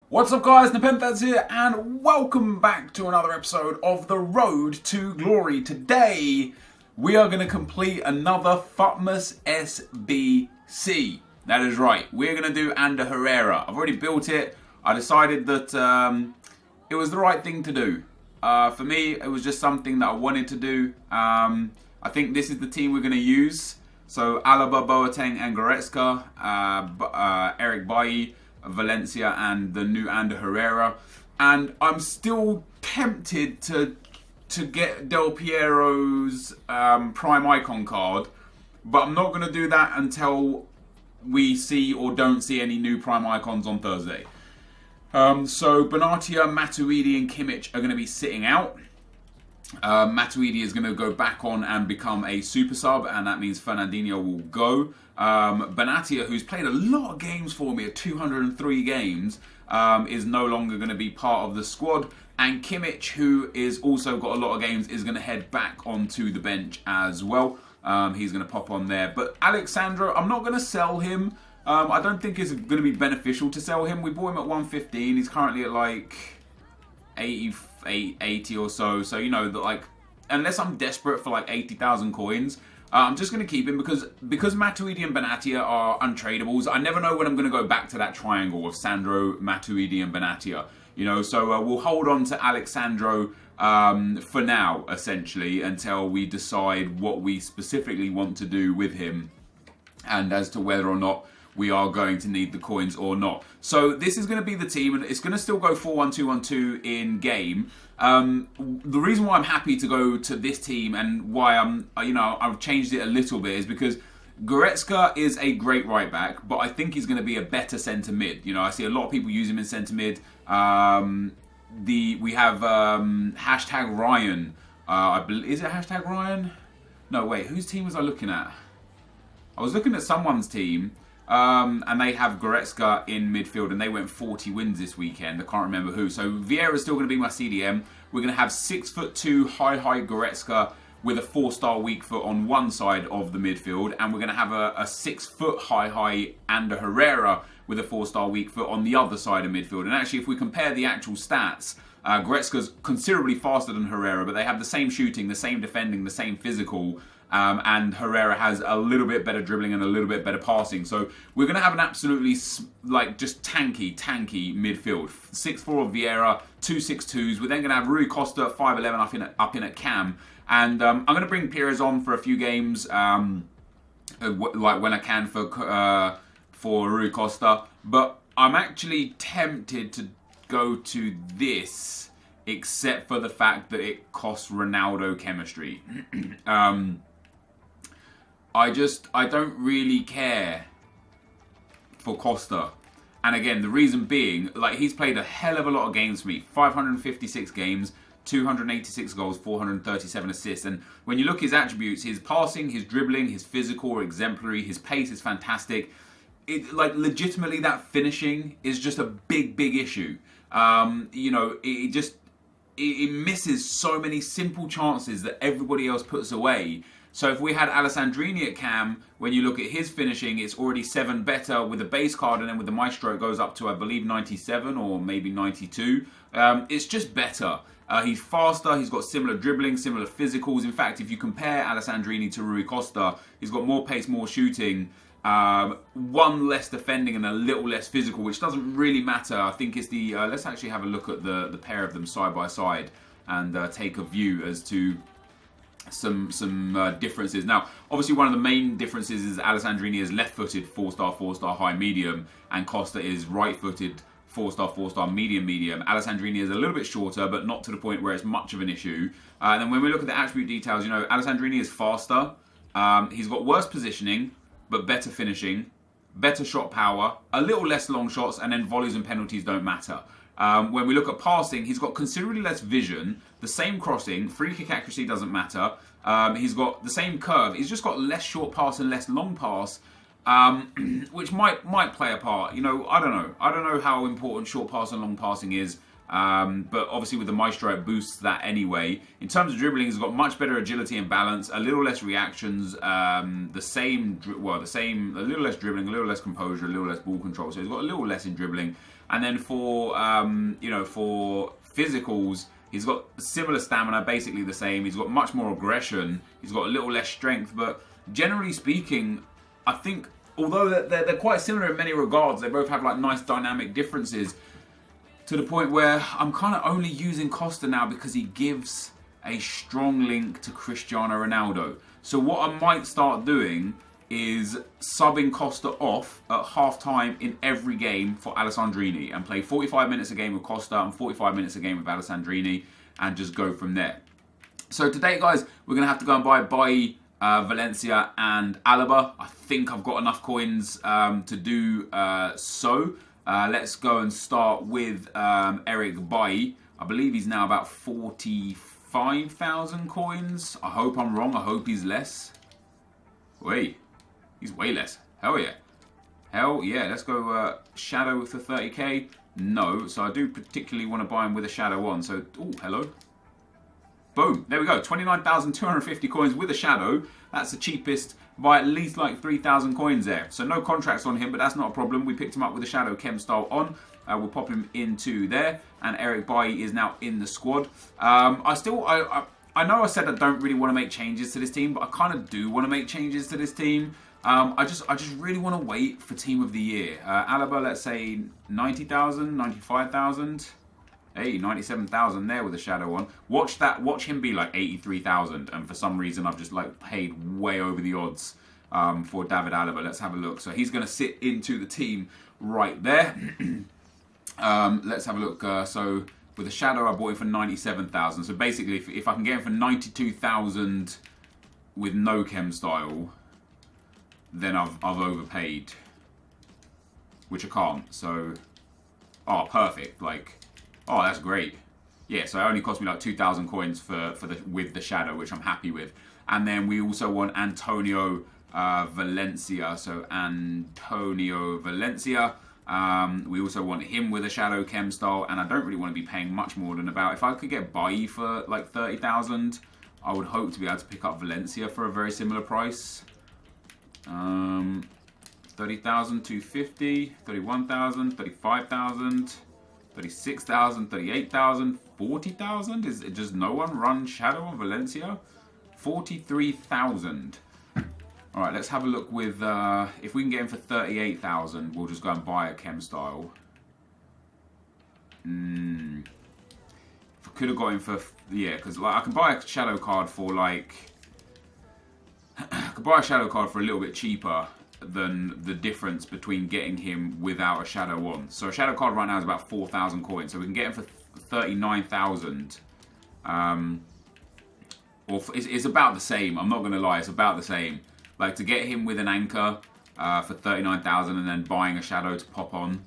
What's up guys, NepentheZ here and welcome back to another episode of The Road to Glory. Today we are going to complete another FUTMAS SBC. That is right, we're going to do Ander Herrera. I've already built it. I decided that it was the right thing to do. For me, it was just something that I wanted to do. I think this is the team we're going to use. So Alaba, Boateng and Goretzka, Eric Bailly, Valencia and the new Ander Herrera, and I'm still tempted to get Del Piero's prime icon card, but I'm not going to do that until we see or don't see any new prime icons on Thursday. So Benatia, Matuidi and Kimmich are going to be sitting out. Matuidi is going to go back on and become a super sub, and that means Fernandinho will go. Benatia, who's played a lot of games for me at 203 games, is no longer going to be part of the squad. And Kimmich, who is also got a lot of games, is going to head back onto the bench as well. He's going to pop on there. But Alexandro, I'm not going to sell him. I don't think it's going to be beneficial to sell him. We bought him at 115. He's currently at like 80 or so. So, you know, that like, unless I'm desperate for like 80,000 coins, I'm just going to keep him because Matuidi and Benatia are untradables. I never know when I'm going to go back to that triangle of Sandro, Matuidi and Benatia. You know, so we'll hold on to Alexandro for now, essentially, until we decide what we specifically want to do with him and as to whether or not we are going to need the coins or not. So this is going to be the team, and it's going to still go 4-1-2-1-2 in game. The reason why I'm happy to go to this team and why I've changed it a little bit is because Goretzka is a great right back, but I think he's going to be a better centre mid. You know, I see a lot of people use him in centre mid. We have hashtag Ryan. Is it hashtag Ryan? No, wait. Whose team was I looking at? I was looking at someone's team. And they have Goretzka in midfield, and they went 40 wins this weekend. I can't remember who. So Vieira's still going to be my CDM. We're going to have 6'2" high Goretzka with a 4-star weak foot on one side of the midfield, and we're going to have a 6 foot high Ander Herrera with a 4-star weak foot on the other side of midfield. And actually, if we compare the actual stats, Goretzka's considerably faster than Herrera, but they have the same shooting, the same defending, the same physical. And Herrera has a little bit better dribbling and a little bit better passing. So we're going to have an absolutely, like, just tanky midfield. 6'4" of Vieira, 2 6'2s. We're then going to have Rui Costa, 5'11", up in at cam. And I'm going to bring Pires on for a few games, like when I can for Rui Costa. But I'm actually tempted to go to this, except for the fact that it costs Ronaldo chemistry. I don't really care for Costa. And again, the reason being, like, he's played a hell of a lot of games for me. 556 games, 286 goals, 437 assists. And when you look at his attributes, his passing, his dribbling, his physical are exemplary, his pace is fantastic. Legitimately, that finishing is just a big issue. You know, it misses so many simple chances that everybody else puts away. So if we had Alessandrini at cam, when you look at his finishing, it's already 7 better with the base card, and then with the Maestro it goes up to, I believe, 97 or maybe 92. It's just better. He's faster, he's got similar dribbling, similar physicals. In fact, if you compare Alessandrini to Rui Costa, he's got more pace, more shooting, one less defending and a little less physical, which doesn't really matter. I think it's the... let's actually have a look at the pair of them side by side and take a view as to some differences. Now, obviously, one of the main differences is Alessandrini is left-footed, 4-star, high, medium, and Costa is right-footed, 4-star, medium. Alessandrini is a little bit shorter, but not to the point where it's much of an issue. And then when we look at the attribute details, you know, Alessandrini is faster. He's got worse positioning, but better finishing, better shot power, a little less long shots, and then volleys and penalties don't matter. When we look at passing, he's got considerably less vision, the same crossing, free kick accuracy doesn't matter. He's got the same curve. He's just got less short pass and less long pass, which might play a part. You know, I don't know. I don't know how important short pass and long passing is. But obviously with the Maestro it boosts that anyway. In terms of dribbling, he's got much better agility and balance, a little less reactions, a little less dribbling, a little less composure, a little less ball control. So he's got a little less in dribbling. And then for you know, for physicals, he's got similar stamina, basically the same. He's got much more aggression. He's got a little less strength, but generally speaking, I think although they're quite similar in many regards, they both have like nice dynamic differences. To the point where I'm kind of only using Costa now because he gives a strong link to Cristiano Ronaldo. So what I might start doing is subbing Costa off at half-time in every game for Alessandrini and play 45 minutes a game with Costa and 45 minutes a game with Alessandrini and just go from there. So today, guys, we're going to have to go and buy Valencia and Alaba. I think I've got enough coins to do so. Let's go and start with Eric Bailly. I believe he's now about 45,000 coins. I hope I'm wrong. I hope he's less. Wait, he's way less. Hell yeah. Hell yeah. Let's go Shadow for 30k. No, so I do particularly want to buy him with a Shadow on. So, oh, hello. Boom. There we go. 29,250 coins with a Shadow. That's the cheapest by at least like 3,000 coins there. So no contracts on him, but that's not a problem. We picked him up with a Shadow Chem style on. We'll pop him into there. And Eric Bailly is now in the squad. I know I said I don't really want to make changes to this team, but I kind of do want to make changes to this team. I just really want to wait for Team of the Year. Alaba, let's say 90,000, 95,000. Hey, 97,000 there with a Shadow on. Watch him be like 83,000, and for some reason I've just like paid way over the odds for David Alaba. Let's have a look. So he's going to sit into the team right there. Let's have a look. So with a Shadow, I bought him for 97,000. So basically, if I can get him for 92,000 with no chem style, then I've overpaid, which I can't. So, oh, perfect. Like. Oh, that's great. Yeah, so it only cost me like 2,000 coins with the Shadow, which I'm happy with. And then we also want Antonio Valencia. So Antonio Valencia. We also want him with a Shadow Chem style, and I don't really want to be paying much more than about. If I could get Bailly for like 30,000, I would hope to be able to pick up Valencia for a very similar price. 30,000, 250, 31,000, 35,000. 36,000, 38,000, 40,000? Is it just no one run Shadow on Valencia? 43,000. Alright, let's have a look with, if we can get him for 38,000, we'll just go and buy a chem style. If I could have got him for, yeah, because like, I can buy a Shadow card for like, I could buy a Shadow card for a little bit cheaper than the difference between getting him without a Shadow on. So a Shadow card right now is about 4,000 coins. So we can get him for 39,000. It's about the same. I'm not going to lie. It's about the same. Like to get him with an anchor for 39,000 and then buying a Shadow to pop on.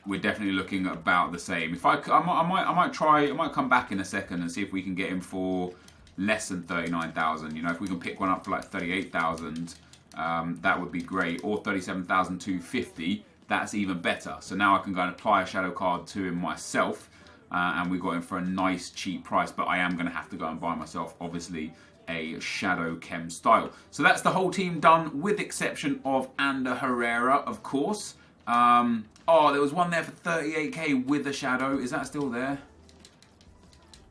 We're definitely looking at about the same. If I might come back in a second and see if we can get him for less than 39,000. You know, if we can pick one up for like 38,000. That would be great, or 37,250. That's even better. So now I can go and apply a Shadow card to him myself, and we got him for a nice cheap price. But I am going to have to go and buy myself, obviously, a Shadow Chem style. So that's the whole team done, with exception of Ander Herrera, of course. Oh, there was one there for 38k with a Shadow. Is that still there?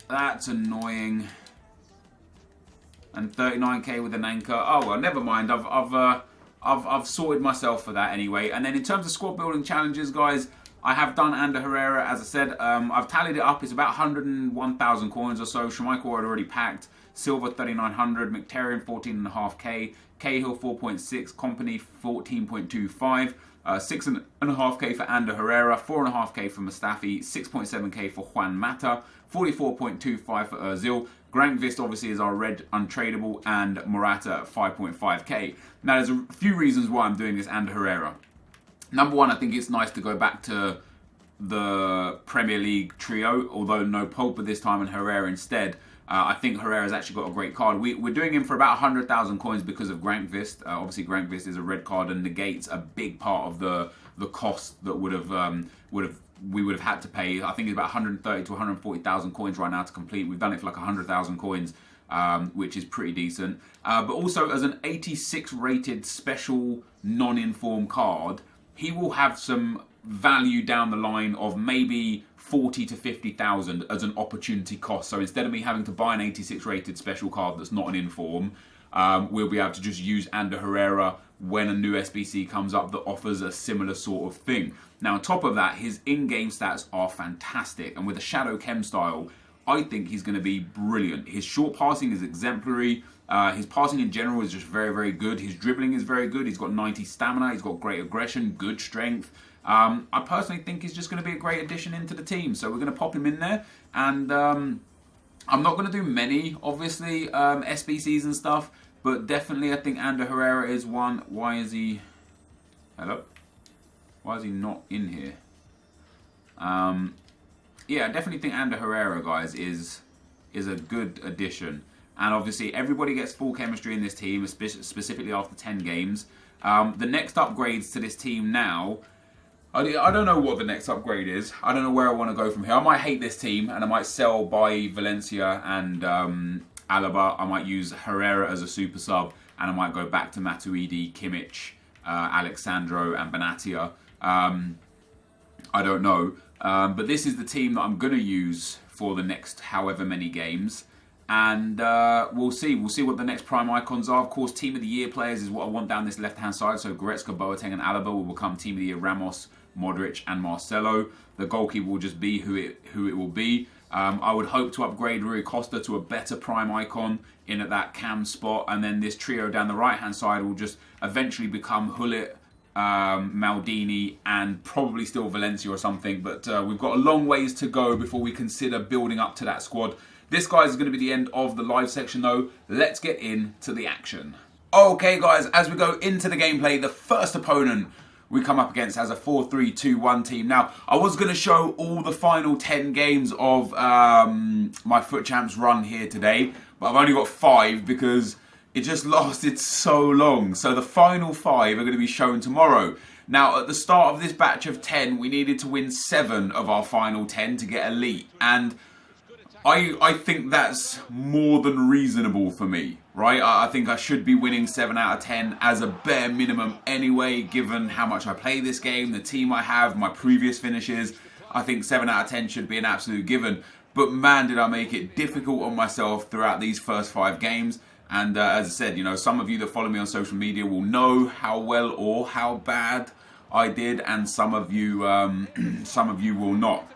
That's annoying. And 39k with an anchor. Oh well, never mind. I've sorted myself for that anyway. And then in terms of squad building challenges, guys, I have done Ander Herrera, as I said. I've tallied it up. It's about 101,000 coins or so. Schmeichel had already packed. Silva 3,900. Mkhitaryan 14.5k. Cahill 4.6. Company 14.25. 6.5k for Ander Herrera. 4.5k for Mustafi. 6.7k for Juan Mata. 44.25 for Ozil. Grankvist obviously is our red untradeable, and Morata at 5.5k. Now there's a few reasons why I'm doing this Ander Herrera. Number one, I think it's nice to go back to the Premier League trio, although no Pogba this time and Herrera instead. I think Herrera's actually got a great card. We're doing him for about 100,000 coins because of Grankvist. Obviously Grankvist is a red card and negates a big part of the cost that we would have had to pay. I think it's about 130 to 140,000 coins right now to complete. We've done it for like 100,000 coins, which is pretty decent. But also as an 86 rated special non-inform card, he will have some value down the line of maybe 40 to 50,000 as an opportunity cost. So instead of me having to buy an 86 rated special card that's not an inform, we'll be able to just use Ander Herrera when a new SBC comes up that offers a similar sort of thing. Now, on top of that, his in-game stats are fantastic. And with the Shadow Chem style, I think he's going to be brilliant. His short passing is exemplary. His passing in general is just very, very good. His dribbling is very good. He's got 90 stamina. He's got great aggression, good strength. I personally think he's just going to be a great addition into the team. So we're going to pop him in there. And I'm not going to do many, obviously, SBCs and stuff. But definitely I think Ander Herrera is one. Why is he... Hello? Why is he not in here? Yeah, I definitely think Ander Herrera, guys, is a good addition. And obviously, everybody gets full chemistry in this team, specifically after 10 games. The next upgrades to this team now, I don't know what the next upgrade is. I don't know where I want to go from here. I might hate this team, and I might sell by Valencia and Alaba. I might use Herrera as a super sub, and I might go back to Matuidi, Kimmich, Alexandro, and Benatia. I don't know. But this is the team that I'm going to use for the next however many games. And we'll see. We'll see what the next prime icons are. Of course, Team of the Year players is what I want down this left-hand side. So Goretzka, Boateng, and Alaba will become Team of the Year Ramos, Modric, and Marcelo. The goalkeeper will just be who it will be. I would hope to upgrade Rui Costa to a better prime icon in at that cam spot. And then this trio down the right-hand side will just eventually become Hullet, Maldini, and probably still Valencia or something. But we've got a long ways to go before we consider building up to that squad. This, guys, is going to be the end of the live section, though. Let's get into the action. Okay, guys, as we go into the gameplay, the first opponent we come up against has a 4-3-2-1 team. Now, I was going to show all the final 10 games of my FUT Champs run here today, but I've only got 5 because it just lasted so long. So the final 5 are going to be shown tomorrow. Now, at the start of this batch of 10, we needed to win 7 of our final 10 to get elite. And I think that's more than reasonable for me, right? I think I should be winning 7 out of 10 as a bare minimum anyway, given how much I play this game, the team I have, my previous finishes. I think 7 out of 10 should be an absolute given. But man, did I make it difficult on myself throughout these first 5 games. And as I said, you know, some of you that follow me on social media will know how well or how bad I did, and some of you will not.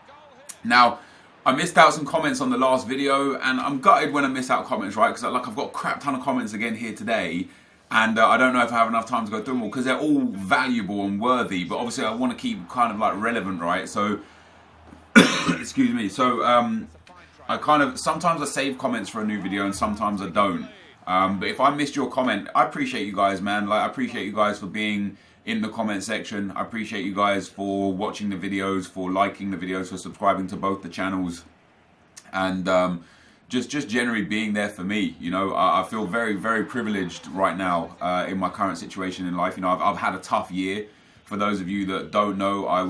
Now, I missed out some comments on the last video, and I'm gutted when I miss out comments, right? Because I've got a crap ton of comments again here today, and I don't know if I have enough time to go through them all because they're all valuable and worthy. But obviously, I want to keep kind of like relevant, right? So, excuse me. So, I kind of sometimes I save comments for a new video, and sometimes I don't. But if I missed your comment, I appreciate you guys, man. Like, I appreciate you guys for being in the comment section. I appreciate you guys for watching the videos, for liking the videos, for subscribing to both the channels, and just generally being there for me. You know, I feel very, very privileged right now in my current situation in life. You know, I've had a tough year. For those of you that don't know, I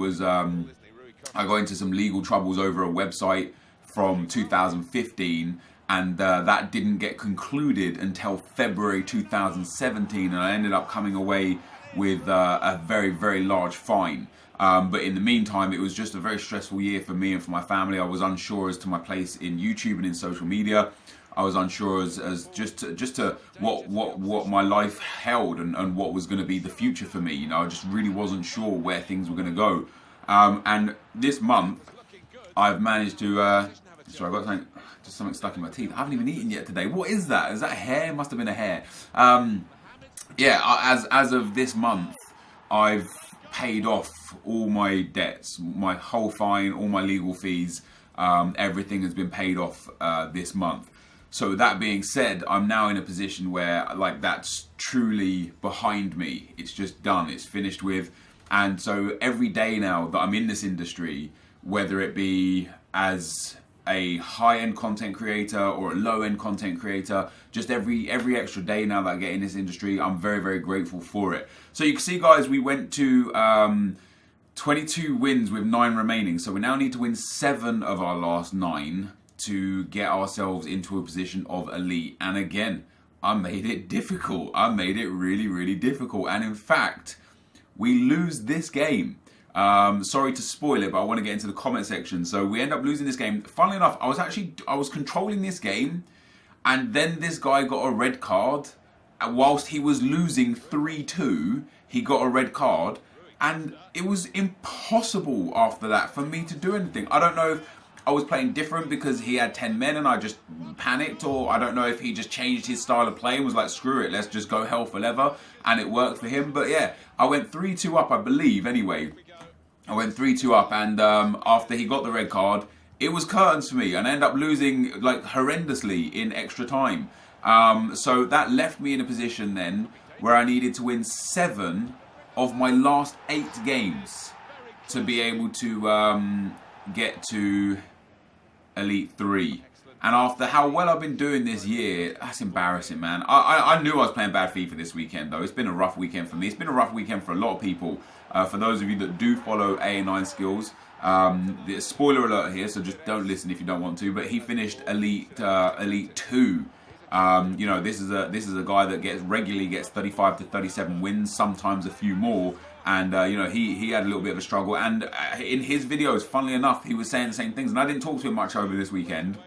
got into some legal troubles over a website from 2015. And that didn't get concluded until February 2017, and I ended up coming away with a very, very large fine. But in the meantime, it was just a very stressful year for me and for my family. I was unsure as to my place in YouTube and in social media. I was unsure as just to what my life held and what was going to be the future for me. You know, I just really wasn't sure where things were going to go. And this month, I've managed to. Sorry, I got something. Just something stuck in my teeth. I haven't even eaten yet today. What is that? Is that hair? It must have been a hair. Yeah, as of this month, I've paid off all my debts, my whole fine, all my legal fees. Everything has been paid off this month. So that being said, I'm now in a position where like that's truly behind me. It's just done. It's finished with. And so every day now that I'm in this industry, whether it be as a high-end content creator or a low-end content creator, just every extra day now that I get in this industry, I'm very, very grateful for it. So you can see, guys, we went to 22 wins with 9 remaining. So we now need to win 7 of our last 9 to get ourselves into a position of elite. And again, I made it difficult. I made it really, really difficult. And in fact, we lose this game. Sorry to spoil it, but I want to get into the comment section. So we end up losing this game. Funnily enough, I was controlling this game, and then this guy got a red card. Whilst he was losing 3-2, he got a red card, and it was impossible after that for me to do anything. I don't know if I was playing different because he had 10 men and I just panicked, or I don't know if he just changed his style of play and was like, screw it, let's just go hell for leather, and it worked for him. But yeah, I went 3-2 up, I believe, anyway. I went 3-2 up, and after he got the red card, it was curtains for me, and I ended up losing like horrendously in extra time. So that left me in a position then where I needed to win 7 of my last 8 games to be able to get to Elite 3. And after how well I've been doing this year, that's embarrassing, man. I knew I was playing bad FIFA this weekend, though. It's been a rough weekend for me. It's been a rough weekend for a lot of people. For those of you that do follow A9 Skills, spoiler alert here, so just don't listen if you don't want to. But he finished Elite 2. You know, this is a guy that regularly gets 35 to 37 wins, sometimes a few more. And you know, he had a little bit of a struggle. And in his videos, funnily enough, he was saying the same things. And I didn't talk to him much over this weekend.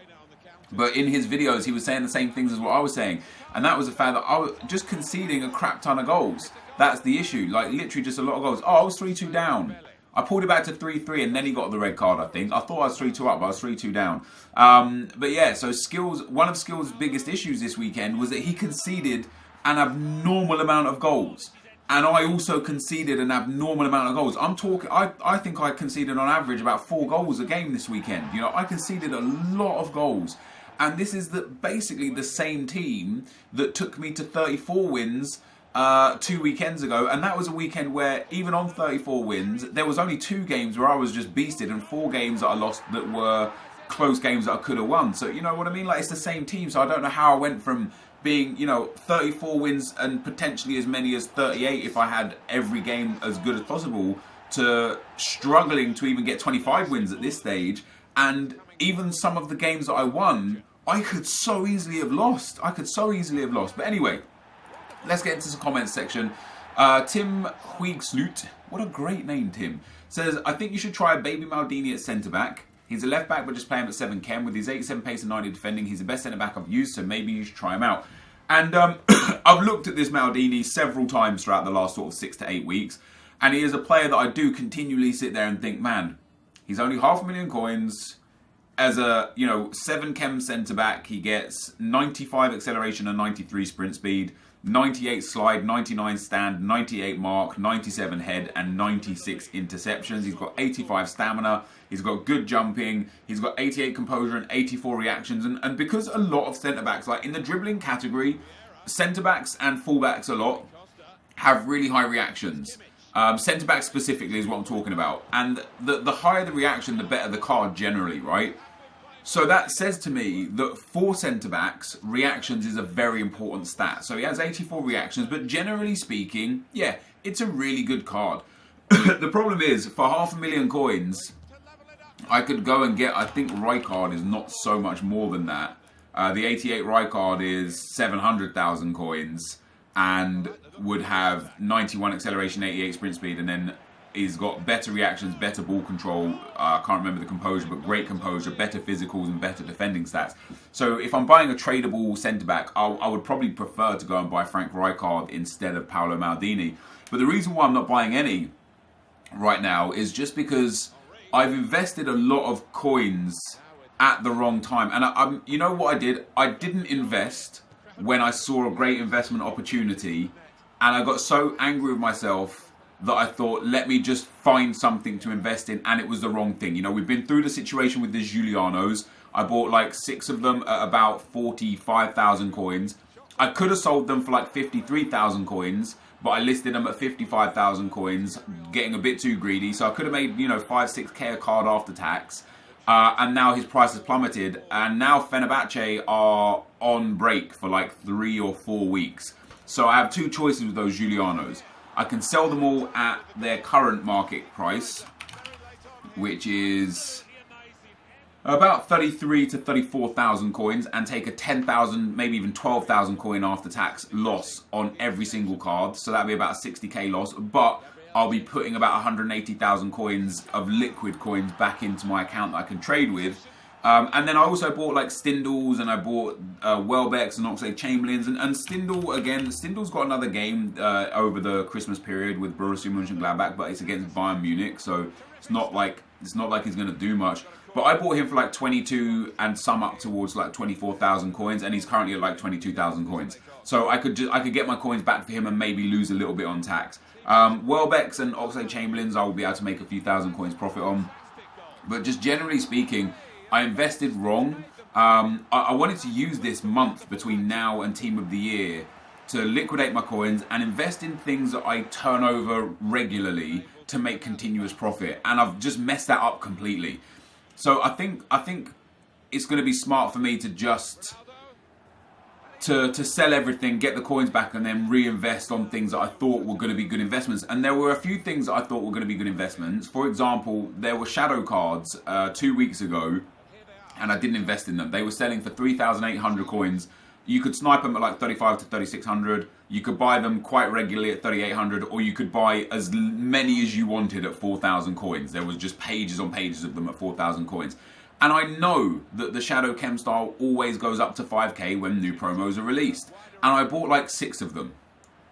But in his videos, he was saying the same things as what I was saying. And that was the fact that I was just conceding a crap ton of goals. That's the issue. Like, literally just a lot of goals. Oh, I was 3-2 down. I pulled it back to 3-3, and then he got the red card, I think. I thought I was 3-2 up, but I was 3-2 down. But yeah, so one of Skills' biggest issues this weekend was that he conceded an abnormal amount of goals. And I also conceded an abnormal amount of goals. I think I conceded on average about 4 goals a game this weekend. You know, I conceded a lot of goals. And this is basically the same team that took me to 34 wins 2 weekends ago. And that was a weekend where, even on 34 wins, there was only 2 games where I was just beasted, and 4 games that I lost that were close games that I could have won. So, you know what I mean? Like, it's the same team. So I don't know how I went from being, you know, 34 wins and potentially as many as 38 if I had every game as good as possible, to struggling to even get 25 wins at this stage. And even some of the games that I won, I could so easily have lost. But anyway, let's get into the comments section. Tim Huigsloot, what a great name, Tim, says, I think you should try a Baby Maldini at centre-back. He's a left-back, but just play him at 7 chem. With his 87 pace and 90 defending, he's the best centre-back I've used, so maybe you should try him out. And I've looked at this Maldini several times throughout the last sort of 6 to 8 weeks, and he is a player that I do continually sit there and think, man, he's only 500,000 coins. As a, you know, 7 chem centre-back, he gets 95 acceleration and 93 sprint speed, 98 slide, 99 stand, 98 mark, 97 head, and 96 interceptions. He's got 85 stamina. He's got good jumping. He's got 88 composure and 84 reactions. And because a lot of centre-backs, like in the dribbling category, centre-backs and full-backs a lot have really high reactions. Centre-backs specifically is what I'm talking about. And the higher the reaction, the better the card generally, right? So that says to me that for centre-backs, reactions is a very important stat. So he has 84 reactions, but generally speaking, yeah, it's a really good card. The problem is, for 500,000 coins, I could go and get, I think Rijkaard is not so much more than that. The 88 Rijkaard is 700,000 coins and would have 91 acceleration, 88 sprint speed, and then he's got better reactions, better ball control, I can't remember the composure, but great composure, better physicals and better defending stats. So if I'm buying a tradable centre-back, I would probably prefer to go and buy Frank Rijkaard instead of Paolo Maldini. But the reason why I'm not buying any right now is just because I've invested a lot of coins at the wrong time. And you know what I did? I didn't invest when I saw a great investment opportunity, and I got so angry with myself that I thought, let me just find something to invest in, and it was the wrong thing. You know, we've been through the situation with the Giulianos. I bought like 6 of them at about 45,000 coins. I could have sold them for like 53,000 coins, but I listed them at 55,000 coins, getting a bit too greedy. So I could have made, you know, 5-6k a card after tax. And now his price has plummeted. And now Fenerbahce are on break for like 3 or 4 weeks. So I have 2 choices with those Giulianos. I can sell them all at their current market price, which is about 33 to 34,000 coins, and take a 10,000, maybe even 12,000 coin after tax loss on every single card. So that'd be about a 60k loss. But I'll be putting about 180,000 coins of liquid coins back into my account that I can trade with. And then I also bought like Stindls, and I bought Welbecks and Oxlade-Chamberlains, and Stindl again. Stindl's got another game over the Christmas period with Borussia Mönchengladbach, but it's against Bayern Munich, so it's not like he's going to do much. But I bought him for like 22 and some up towards like 24,000 coins, and he's currently at like 22,000 coins. So I could get my coins back for him and maybe lose a little bit on tax. Welbecks and Oxlade-Chamberlains I will be able to make a few thousand coins profit on. But just generally speaking, I invested wrong. I wanted to use this month between now and Team of the Year to liquidate my coins and invest in things that I turn over regularly to make continuous profit. And I've just messed that up completely. So I think it's going to be smart for me to just to sell everything, get the coins back, and then reinvest on things that I thought were going to be good investments. And there were a few things that I thought were going to be good investments. For example, there were shadow cards 2 weeks ago, and I didn't invest in them. They were selling for 3,800 coins. You could snipe them at like 35 to 3,600. You could buy them quite regularly at 3,800, or you could buy as many as you wanted at 4,000 coins. There was just pages on pages of them at 4,000 coins. And I know that the Shadow Chem style always goes up to 5k when new promos are released. And I bought like 6 of them.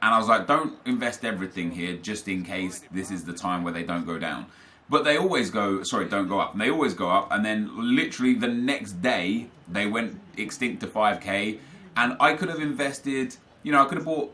And I was like, don't invest everything here just in case this is the time where they don't go down. But they always don't go up. And they always go up. And then literally the next day, they went extinct to 5k. And I could have invested, I could have bought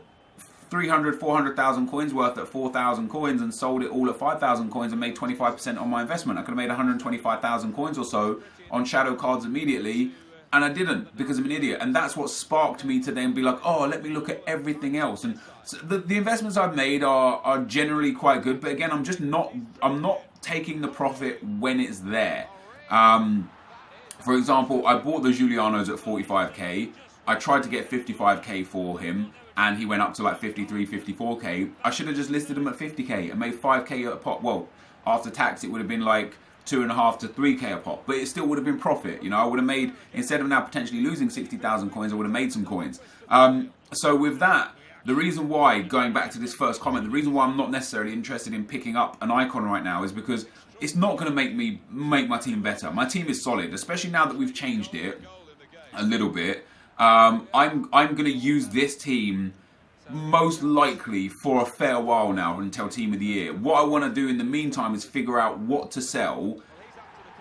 300, 400,000 coins worth at 4,000 coins and sold it all at 5,000 coins and made 25% on my investment. I could have made 125,000 coins or so on shadow cards immediately, and I didn't because I'm an idiot. And that's what sparked me to then be like, oh, let me look at everything else. And so the investments I've made are generally quite good, but again, I'm not taking the profit when it's there. For example, I bought the Giulianos at 45k. I tried to get 55k for him, and he went up to like 53, 54k. I should have just listed him at 50k and made 5k a pop. Well, after tax, it would have been like 2.5 to 3k a pop, but it still would have been profit. I would have made, instead of now potentially losing 60,000 coins, I would have made some coins. So with that, the reason why, going back to this first comment, the reason why I'm not necessarily interested in picking up an icon right now is because it's not going to make my team better. My team is solid, especially now that we've changed it a little bit. I'm going to use this team most likely for a fair while now until Team of the Year. What I want to do in the meantime is figure out what to sell,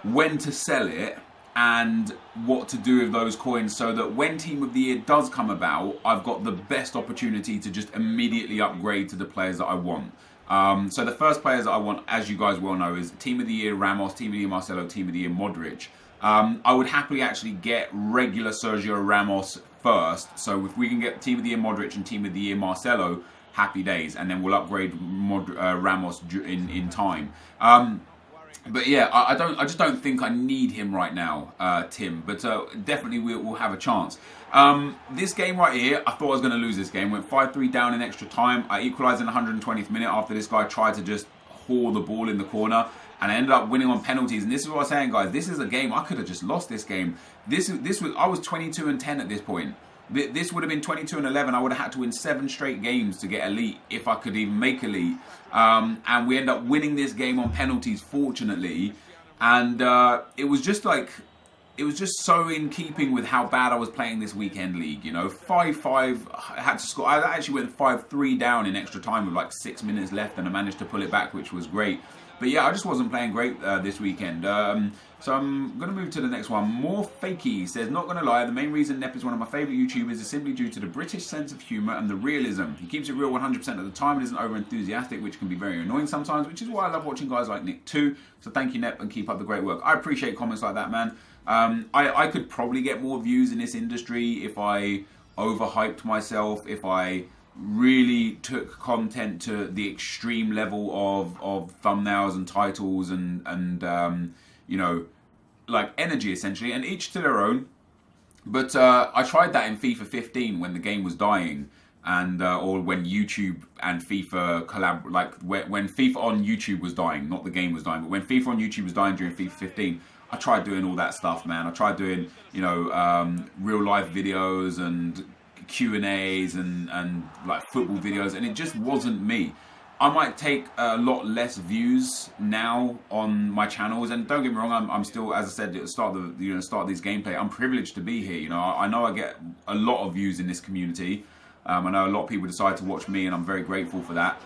when to sell it, and what to do with those coins so that when Team of the Year does come about, I've got the best opportunity to just immediately upgrade to the players that I want. So the first players that I want, as you guys well know, is Team of the Year Ramos, Team of the Year Marcelo, Team of the Year Modric. I would happily actually get regular Sergio Ramos first. So if we can get Team of the Year Modric and Team of the Year Marcelo, happy days. And then we'll upgrade Ramos in time. But yeah, I just don't think I need him right now, Tim. But definitely we'll have a chance. This game right here, I thought I was going to lose this game. Went 5-3 down in extra time. I equalised in the 120th minute after this guy tried to just haul the ball in the corner. And I ended up winning on penalties. And this is what I'm saying, guys. This is a game I could have just lost. This game. I was 22-10 at this point. This would have been 22-11. I would have had to win 7 straight games to get elite if I could even make elite. And we end up winning this game on penalties, fortunately. And it was just so in keeping with how bad I was playing this weekend league. 5-5. I had to score. I actually went 5-3 down in extra time with like 6 minutes left, and I managed to pull it back, which was great. But yeah, I just wasn't playing great this weekend. So I'm going to move to the next one. More Fakey says, not going to lie, the main reason Nep is one of my favourite YouTubers is simply due to the British sense of humour and the realism. He keeps it real 100% of the time and isn't over enthusiastic, which can be very annoying sometimes, which is why I love watching guys like Nick too. So thank you, Nep, and keep up the great work. I appreciate comments like that, man. I could probably get more views in this industry if I overhyped myself, if I really took content to the extreme level of thumbnails and titles and like energy essentially, and each to their own. But I tried that in FIFA 15 when the game was dying, and or when YouTube and FIFA when FIFA on YouTube was dying, not the game was dying, but when FIFA on YouTube was dying during FIFA 15, I tried doing all that stuff, man. I tried doing real life videos and Q&As and like football videos, and it just wasn't me. I might take a lot less views now on my channels, and don't get me wrong, I'm still, as I said at the start of the, start of this gameplay, I'm privileged to be here. I know I get a lot of views in this community. I know a lot of people decide to watch me, and I'm very grateful for that.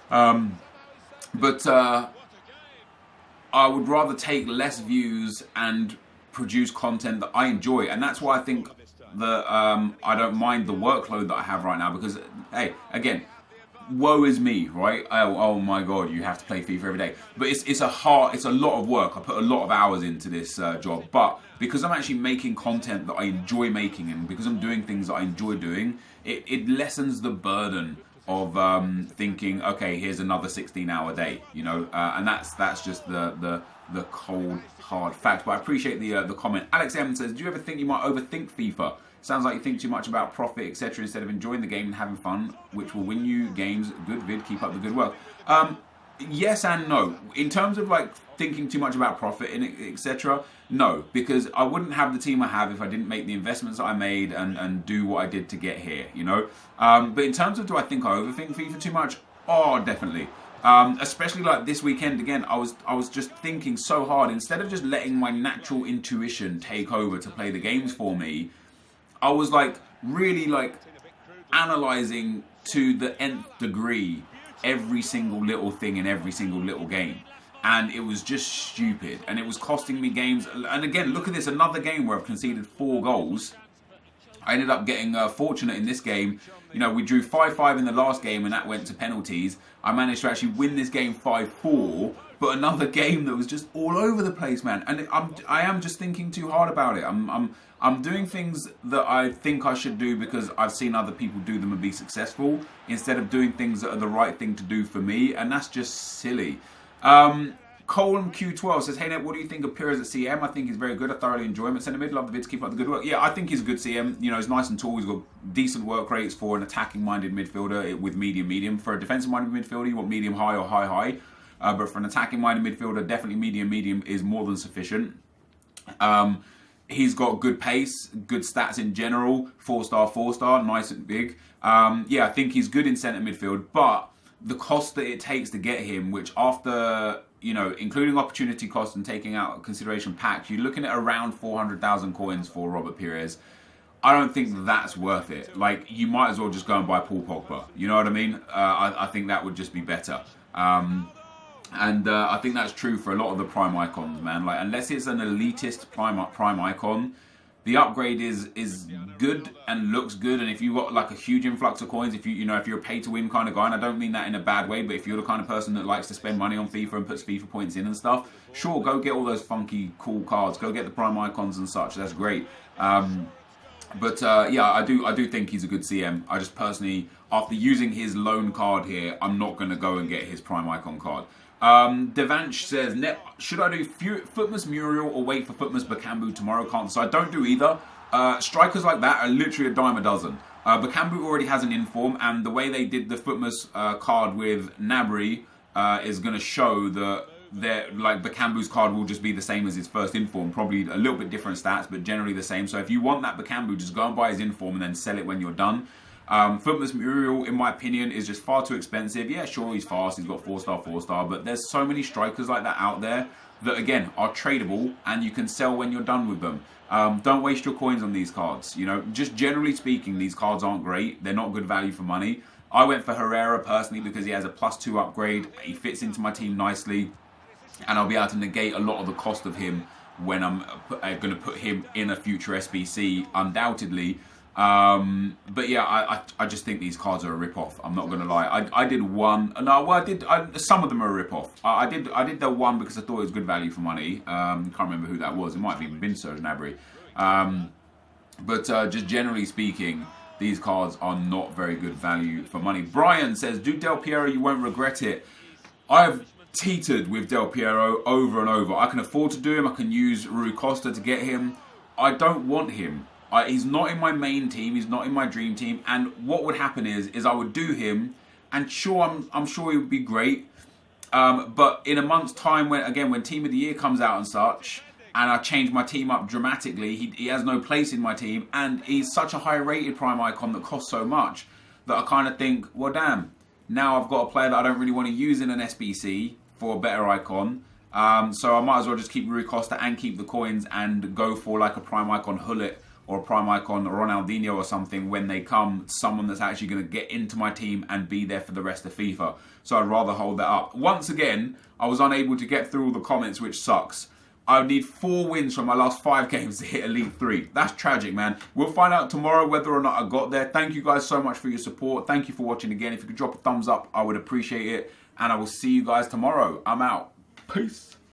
But I would rather take less views and produce content that I enjoy, and that's why I think that I don't mind the workload that I have right now, because, hey, again, woe is me, right? Oh my god, you have to play FIFA every day. But it's a lot of work. I put a lot of hours into this job, but because I'm actually making content that I enjoy making, and because I'm doing things that I enjoy doing, it lessens the burden of thinking, okay, here's another 16-hour day, and that's just the cold hard fact. But I appreciate the comment. Alex M says, do you ever think you might overthink FIFA? Sounds like you think too much about profit, etc., instead of enjoying the game and having fun, which will win you games. Good vid, keep up the good work. Yes and no. In terms of like thinking too much about profit and etc., no, because I wouldn't have the team I have if I didn't make the investments that I made and do what I did to get here, But in terms of, do I think I overthink FIFA too much? Oh, definitely. Especially like this weekend again, I was just thinking so hard. Instead of just letting my natural intuition take over to play the games for me, I was like really like analyzing to the nth degree every single little thing in every single little game, and it was just stupid, and it was costing me games. And again, look at this, another game where I've conceded 4 goals. I ended up getting fortunate in this game. We drew 5-5 in the last game, and that went to penalties. I managed to actually win this game 5-4, but another game that was just all over the place, man. And I am just thinking too hard about it. I'm doing things that I think I should do because I've seen other people do them and be successful, instead of doing things that are the right thing to do for me, and that's just silly. Colin Q12 says, hey Nep, what do you think of Pires at CM? I think he's very good. I thoroughly enjoy him at centre mid. Love the vids, keep up the good work. Yeah, I think he's a good CM. He's nice and tall. He's got decent work rates for an attacking-minded midfielder with medium-medium. For a defensive-minded midfielder, you want medium-high or high-high. But for an attacking-minded midfielder, definitely medium-medium is more than sufficient. He's got good pace, good stats in general. 4-star, 4-star, nice and big. Yeah, I think he's good in centre midfield, but the cost that it takes to get him, which after, including opportunity cost and taking out consideration pack, you're looking at around 400,000 coins for Robert Pires. I don't think that's worth it. Like, you might as well just go and buy Paul Pogba. You know what I mean? I think that would just be better. And I think that's true for a lot of the prime icons, man. Like, unless it's an elitist prime icon, the upgrade is good and looks good. And if you've got like a huge influx of coins, if you're a pay to win kind of guy, and I don't mean that in a bad way, but if you're the kind of person that likes to spend money on FIFA and puts FIFA points in and stuff, sure, go get all those funky cool cards, go get the prime icons and such. That's great. But yeah, I do think he's a good CM. I just personally, after using his loan card here, I'm not going to go and get his prime icon card. Devansh says, Nep, should I do FUTMAS Muriel or wait for FUTMAS Bakambu tomorrow? Can't decide. Don't do either. Strikers like that are literally a dime a dozen. Bakambu already has an inform, and the way they did the FUTMAS card with Nabry is going to show that Bakambu's card will just be the same as his first inform, probably a little bit different stats, but generally the same. So if you want that Bakambu, just go and buy his inform and then sell it when you're done. FUTMAS Muriel, in my opinion, is just far too expensive. Yeah, sure, he's fast, he's got 4-star, 4-star, but there's so many strikers like that out there that, again, are tradable, and you can sell when you're done with them. Don't waste your coins on these cards. Just generally speaking, these cards aren't great. They're not good value for money. I went for Herrera personally because he has a +2 upgrade. He fits into my team nicely, and I'll be able to negate a lot of the cost of him when I'm going to put him in a future SBC, undoubtedly. But yeah, I just think these cards are a rip-off. I'm not going to lie. I did one. No, well, some of them are a rip-off. I did the one because I thought it was good value for money. Can't remember who that was. It might have even been Serge Gnabry. But just generally speaking, these cards are not very good value for money. Brian says, do Del Piero, you won't regret it. I've teetered with Del Piero over and over. I can afford to do him. I can use Rui Costa to get him. I don't want him. He's not in my main team. He's not in my dream team. And what would happen is I would do him, and sure, I'm sure he would be great. But in a month's time, when Team of the Year comes out and such, and I change my team up dramatically, he has no place in my team, and he's such a high-rated prime icon that costs so much that I kind of think, well, damn, now I've got a player that I don't really want to use in an SBC for a better icon. So I might as well just keep Rui Costa and keep the coins and go for like a prime icon Hullet or a prime icon Ronaldinho or something when they come, someone that's actually going to get into my team and be there for the rest of FIFA. So I'd rather hold that up. Once again, I was unable to get through all the comments, which sucks. I would need 4 wins from my last 5 games to hit Elite 3. That's tragic, man. We'll find out tomorrow whether or not I got there. Thank you guys so much for your support. Thank you for watching again. If you could drop a thumbs up, I would appreciate it. And I will see you guys tomorrow. I'm out. Peace.